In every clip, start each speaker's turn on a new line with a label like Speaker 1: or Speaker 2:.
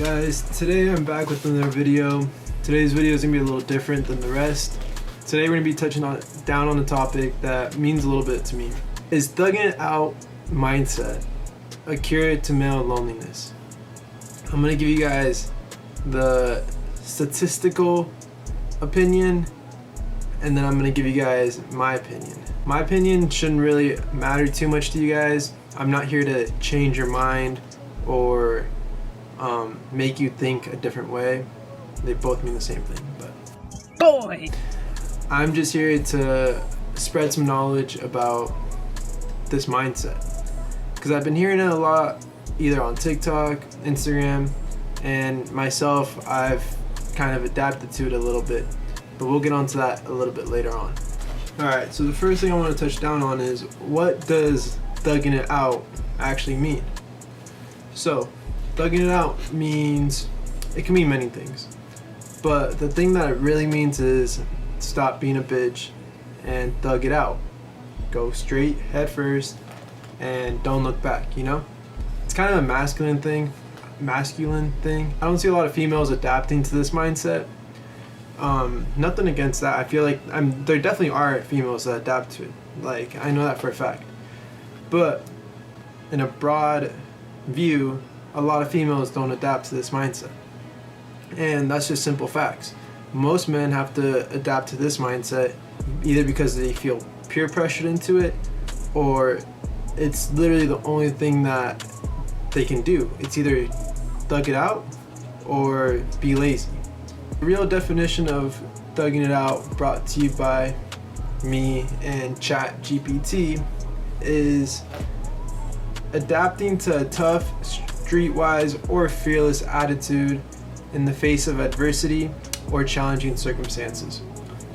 Speaker 1: guys, today I'm back with another video. Today's video is going to be a little different than the rest. Today we're going to be touching down on a topic that means a little bit to me. Is thugging it out mindset a cure to male loneliness? I'm going to give you guys the statistical opinion, and then I'm going to give you guys my opinion. My opinion shouldn't really matter too much to you guys. I'm not here to change your mind or make you think a different way. They both mean the same thing, but
Speaker 2: boy,
Speaker 1: I'm just here to spread some knowledge about this mindset, because I've been hearing it a lot either on TikTok, Instagram, and myself I've kind of adapted to it a little bit, but we'll get onto that a little bit later on. Alright, so the first thing I want to touch down on is, what does thugging it out actually mean? So thugging it out means, it can mean many things, but the thing that it really means is stop being a bitch and thug it out. Go straight head first and don't look back, you know? It's kind of a masculine thing. I don't see a lot of females adapting to this mindset. Nothing against that. I feel like there definitely are females that adapt to it. Like, I know that for a fact. But in a broad view, a lot of females don't adapt to this mindset. And that's just simple facts. Most men have to adapt to this mindset either because they feel peer pressured into it, or it's literally the only thing that they can do. It's either thug it out or be lazy. The real definition of thugging it out, brought to you by me and ChatGPT, is adapting to a tough, streetwise, or fearless attitude in the face of adversity or challenging circumstances,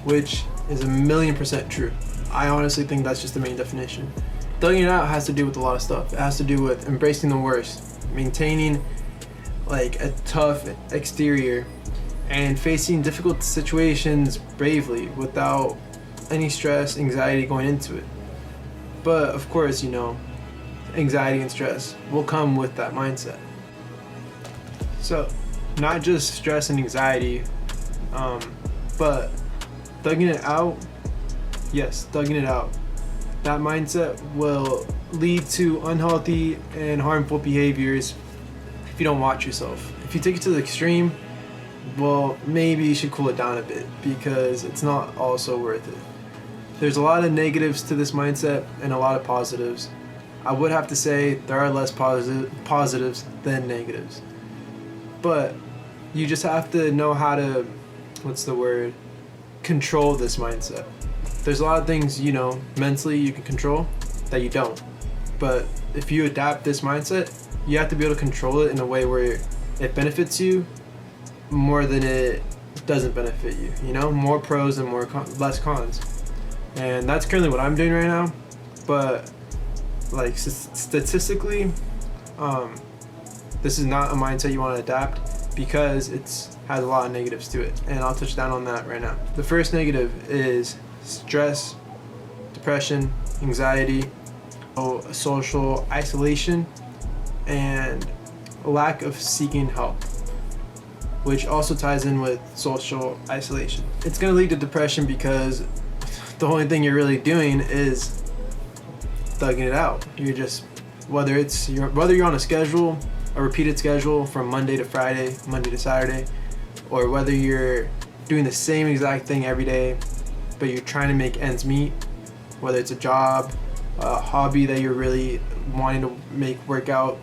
Speaker 1: which is 1,000,000% true. I honestly think that's just the main definition. Thugging it out has to do with a lot of stuff. It has to do with embracing the worst, maintaining like a tough exterior, and facing difficult situations bravely without any stress, anxiety going into it. But of course, you know, anxiety and stress will come with that mindset. So not just stress and anxiety, but thugging it out, yes, thugging it out. That mindset will lead to unhealthy and harmful behaviors if you don't watch yourself. If you take it to the extreme, well, maybe you should cool it down a bit, because it's not also worth it. There's a lot of negatives to this mindset and a lot of positives. I would have to say there are less positives than negatives. But you just have to know how to, control this mindset. There's a lot of things, you know, mentally you can control that you don't. But if you adapt this mindset, you have to be able to control it in a way where it benefits you more than it doesn't benefit you. You know, more pros and less cons. And that's currently what I'm doing right now. But like statistically, this is not a mindset you want to adapt, because it's has a lot of negatives to it, and I'll touch down on that right now. The first negative is stress, depression, anxiety, social isolation, and lack of seeking help, which also ties in with social isolation. It's going to lead to depression because the only thing you're really doing is thugging it out. You're just, whether you're on a schedule, a repeated schedule from Monday to Friday, Monday to Saturday, or whether you're doing the same exact thing every day, but you're trying to make ends meet, whether it's a job, a hobby that you're really wanting to make work out,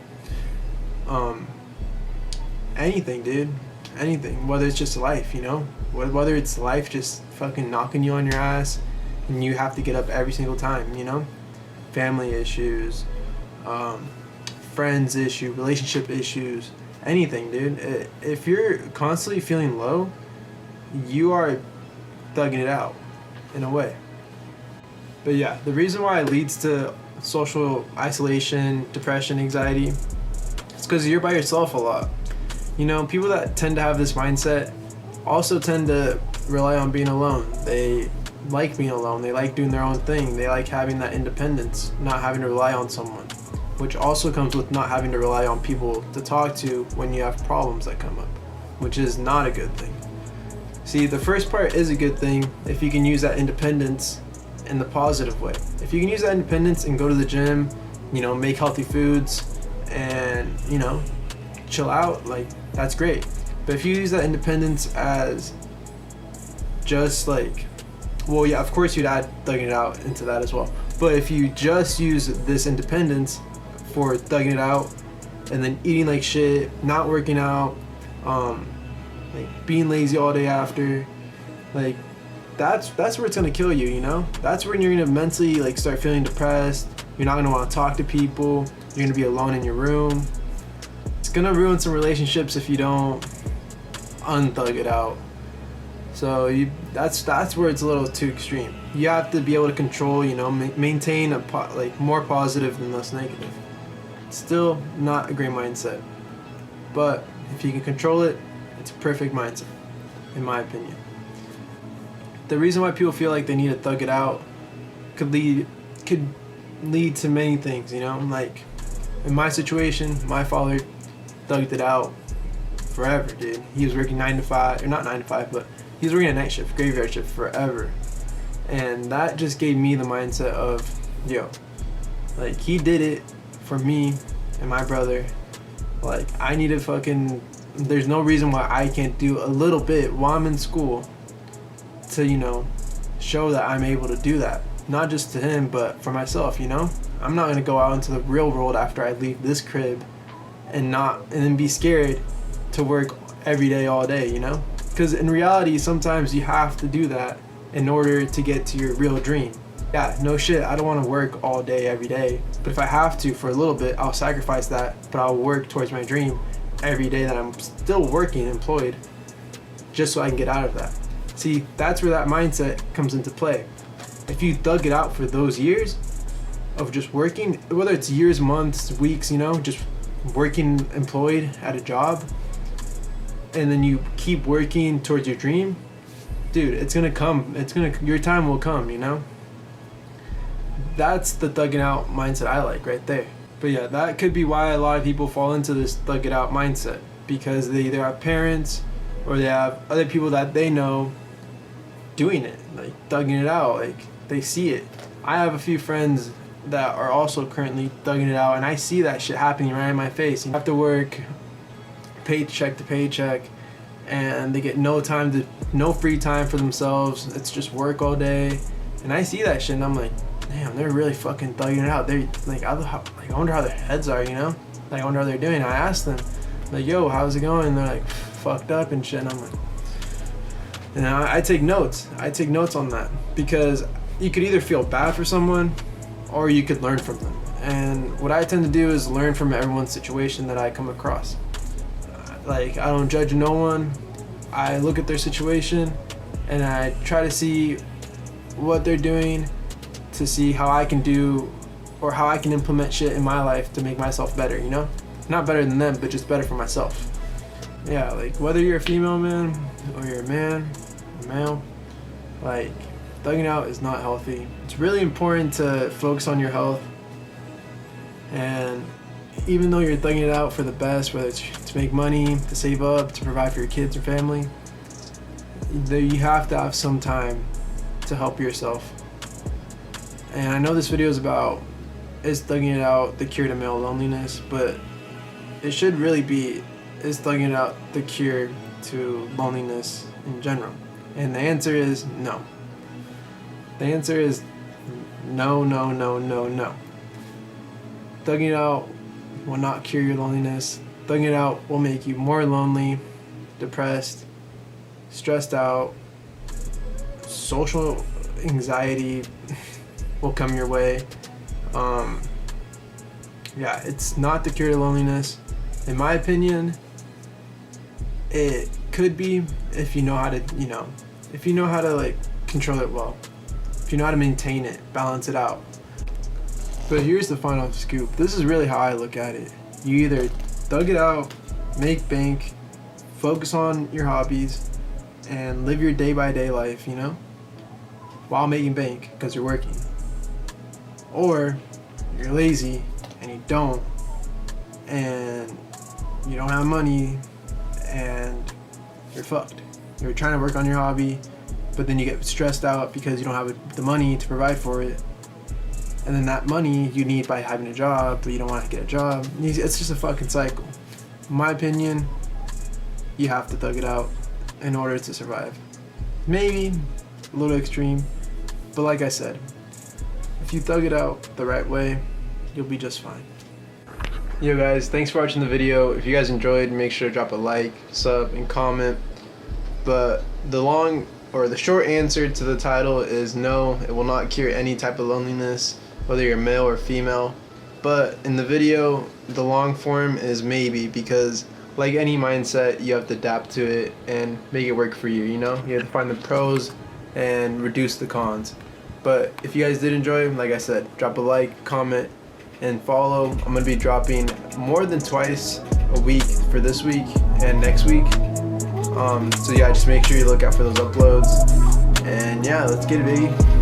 Speaker 1: anything, dude, anything, whether it's just life, you know, whether it's life just fucking knocking you on your ass and you have to get up every single time, you know, family issues, friends issue, relationship issues, anything, dude. If you're constantly feeling low, you are thugging it out in a way. But yeah, the reason why it leads to social isolation, depression, anxiety, it's because you're by yourself a lot. You know, people that tend to have this mindset also tend to rely on being alone. They like being alone. They like doing their own thing. They like having that independence, not having to rely on someone. which also comes with not having to rely on people to talk to when you have problems that come up, which is not a good thing. See, the first part is a good thing if you can use that independence in the positive way. If you can use that independence and go to the gym, make healthy foods and, chill out, like, that's great. But if you use that independence as just like, well, yeah, of course you'd add thugging it out into that as well. But if you just use this independence for thugging it out and then eating like shit, not working out, like being lazy all day after, like that's where it's gonna kill you, That's when you're gonna mentally like start feeling depressed. You're not gonna want to talk to people. You're gonna be alone in your room. It's gonna ruin some relationships if you don't unthug it out. So that's where it's a little too extreme. You have to be able to control, maintain a more positive than less negative. Still not a great mindset, but if you can control it, it's a perfect mindset, in my opinion. The reason why people feel like they need to thug it out could lead to many things, Like in my situation, my father thugged it out forever, dude. He was working 9 to 5, or not 9 to 5, but he was working a night shift, graveyard shift forever. And that just gave me the mindset of, like he did it for me and my brother. Like I need to there's no reason why I can't do a little bit while I'm in school to, show that I'm able to do that. Not just to him, but for myself, I'm not gonna go out into the real world after I leave this crib and then be scared to work every day, all day, Because in reality, sometimes you have to do that in order to get to your real dream. Yeah, no shit, I don't want to work all day, every day. But if I have to for a little bit, I'll sacrifice that, but I'll work towards my dream every day that I'm still working, employed, just so I can get out of that. See, that's where that mindset comes into play. If you thug it out for those years of just working, whether it's years, months, weeks, just working employed at a job, and then you keep working towards your dream, dude, it's gonna come. Your time will come, That's the thugging out mindset I like right there. But yeah, that could be why a lot of people fall into this thug it out mindset, because they either have parents or they have other people that they know doing it, like thugging it out, like they see it. I have a few friends that are also currently thugging it out, and I see that shit happening right in my face. You have to work paycheck to paycheck, and they get no free time for themselves. It's just work all day, and I see that shit, and I'm like, damn, they're really fucking thugging it out. They like, I wonder how their heads are, Like I wonder how they're doing. I asked them, like, yo, how's it going? And they're like, fucked up and shit. And I'm like, and I take notes. I take notes on that, because you could either feel bad for someone or you could learn from them. And what I tend to do is learn from everyone's situation that I come across. Like, I don't judge no one. I look at their situation and I try to see what they're doing, to see how I can do or how I can implement shit in my life to make myself better, Not better than them, but just better for myself. Yeah, like whether you're a female man or you're a man, a male, like thugging out is not healthy. It's really important to focus on your health, and even though you're thugging it out for the best, whether it's to make money, to save up, to provide for your kids or family, you have to have some time to help yourself. And I know this video is about, is thugging it out the cure to male loneliness, but it should really be, is thugging it out the cure to loneliness in general? And the answer is no. The answer is no, no, no, no, no. Thugging it out will not cure your loneliness. Thugging it out will make you more lonely, depressed, stressed out. Social anxiety will come your way. Yeah, it's not the cure to loneliness. In my opinion, it could be if you know how to, if you know how to like control it well. If you know how to maintain it, balance it out. But here's the final scoop. This is really how I look at it. You either thug it out, make bank, focus on your hobbies, and live your day-by-day life, while making bank because you're working. Or you're lazy and you don't, and you don't have money, and you're fucked. You're trying to work on your hobby, but then you get stressed out because you don't have the money to provide for it. And then that money you need by having a job, but you don't want to get a job. It's just a fucking cycle. In my opinion, you have to thug it out in order to survive. Maybe a little extreme, but like I said, if you thug it out the right way, you'll be just fine. Yo guys, thanks for watching the video. If you guys enjoyed, make sure to drop a like, sub, and comment. But the short answer to the title is no, it will not cure any type of loneliness, whether you're male or female. But in the video, the long form is maybe, because like any mindset, you have to adapt to it and make it work for you, you know? You have to find the pros and reduce the cons. But if you guys did enjoy, like I said, drop a like, comment, and follow. I'm gonna be dropping more than twice a week for this week and next week. So yeah, just make sure you look out for those uploads. And yeah, let's get it, baby.